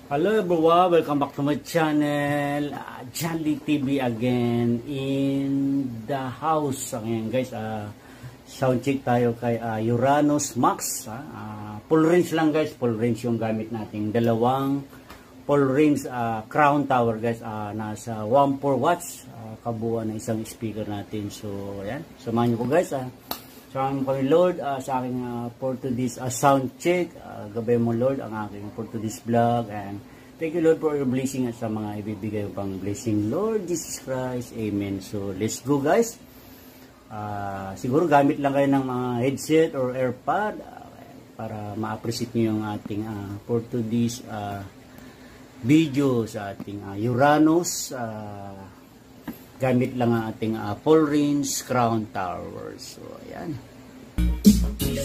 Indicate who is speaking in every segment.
Speaker 1: Hello everyone, welcome back to my channel, Jolly TV again in the house. Ngayon guys, sound check tayo kay Uranus Max. Full range lang guys, full range yung gamit natin. Dalawang full range crown tower guys, nasa 14 watts, kabuuan ng isang speaker natin. So ayan, samahan nyo po guys. Salamat kami Lord sa aking for today's sound check. Gabay mo Lord ang aking for today's vlog, and thank you Lord for your blessing at sa mga ibibigay pang blessing Lord Jesus Christ. Amen. So let's go guys. Siguro gamit lang kayo ng mga headset or airpod para ma-appreciate nyo yung ating for today's video sa ating Uranus. Gamit lang ang ating full range crown tower. So ayan.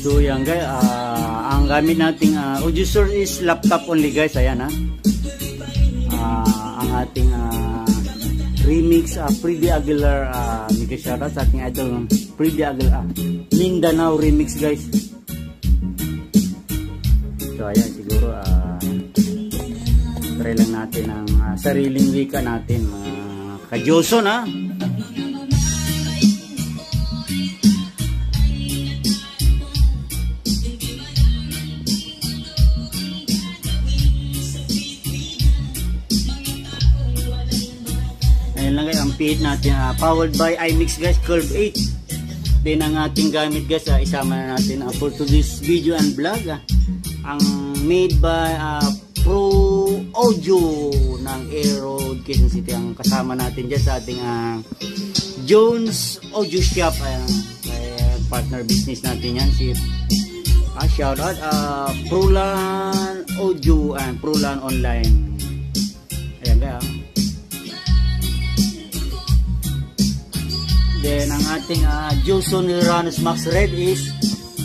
Speaker 1: So yan guys, ang gamit nating audio source is laptop only guys. Ayan ang ating remix Freddy Aguilar, mega shoutout sa ating idol Freddy Aguilar, Mindanao remix guys. So ayan, siguro try lang natin ang sariling wika natin, Kadyoson Ayan lang guys, ang PH natin powered by iMix guys, Curve 8. Then ang ating gamit guys, isama na natin for today's video and vlog, ang made by Pro Audio ng Aero Quezon City. Ang kasama natin dyan sa ating Jones Audio Shop, partner business natin yan, si shoutout Prolan Audio and Prolan Online. Ayan kaya. Then ang ating Joson Uranus Max Red is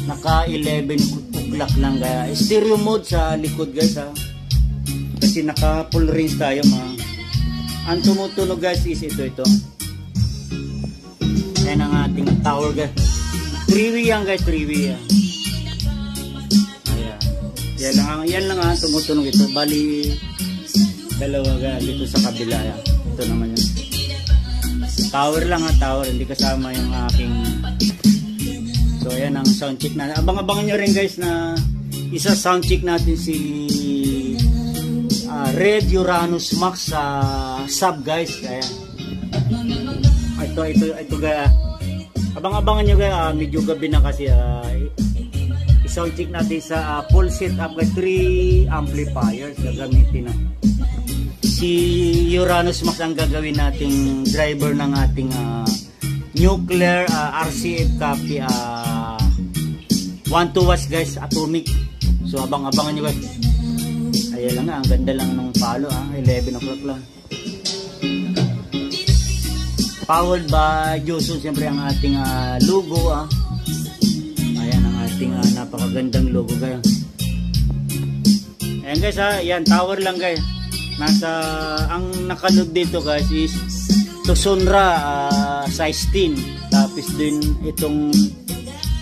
Speaker 1: naka 11 o'clock lang, kaya stereo mode sa likod guys kasi naka full range tayo ang tumutunog guys is ito. Ayan ang ating tower guys, 3-way yan guys, 3-way yan. Ayan, yan lang tumutunog ito. Bali dalawa guys dito sa kabila yan. Ito naman yun, tower lang tower, hindi kasama yung aking. So ayan ang sound check na. Abang-abangan nyo rin guys na isa sound check natin si Red Uranus Max sub guys. Kaya ito guys, abang-abangan nyo guys, medyo gabi na kasi i-sound check natin sa full setup guys, 3 amplifiers gagamitin na. Si Uranus Max ang gagawin nating driver ng ating nuclear RCF copy 1 watts guys, atomic. So abang-abangan nyo guys. Ayan lang ang ganda lang ng palo 11 o'clock lang. Powered by Joson, siyempre ang ating logo ayan ang ating napakagandang logo guys. Ayan guys yan tower lang guys. Ang nakaload dito guys is Tosonra size 10. Tapos din itong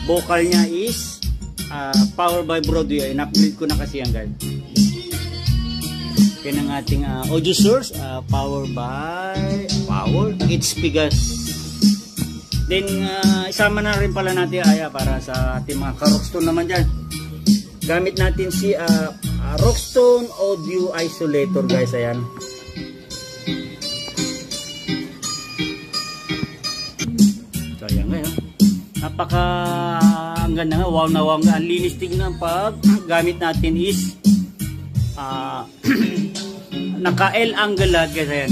Speaker 1: vocal nya is powered by Broadway. In-upgrade ko na kasi yan guys. Yan ang ating audio source, powered HP guys. Then isama na rin pala natin para sa ating mga ka-Rockstone naman dyan. Gamit natin si Rockstone Audio Isolator guys. Ayan. So ayan ngayon, ang ganda nga, wow na wow nga, ang linis tignan pag gamit natin is naka L angle guys. Ayan,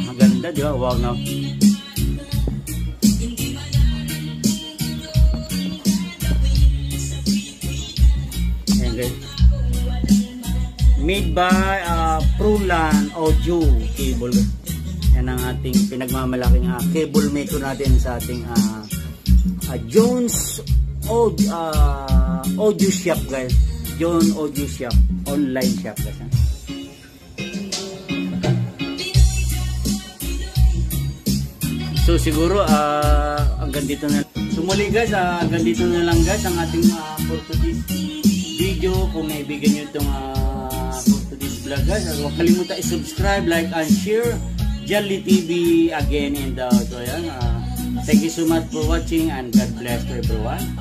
Speaker 1: maganda di ba, wow na. Ayan guys, made by Prolan Audio cable. Yan ang ating pinagmamalaking cable maker natin sa ating Jones Audio Shop guys. Jones Audio Shop, online shop guys. So siguro hanggang dito na. Sumuli guys, hanggang dito na lang guys ang ating for today's video. Kung naibigyan nyo itong for today's vlog guys. Huwag kalimutan i-subscribe, like, and share. Jolly TV again in the so yan. Thank you so much for watching and God bless to everyone.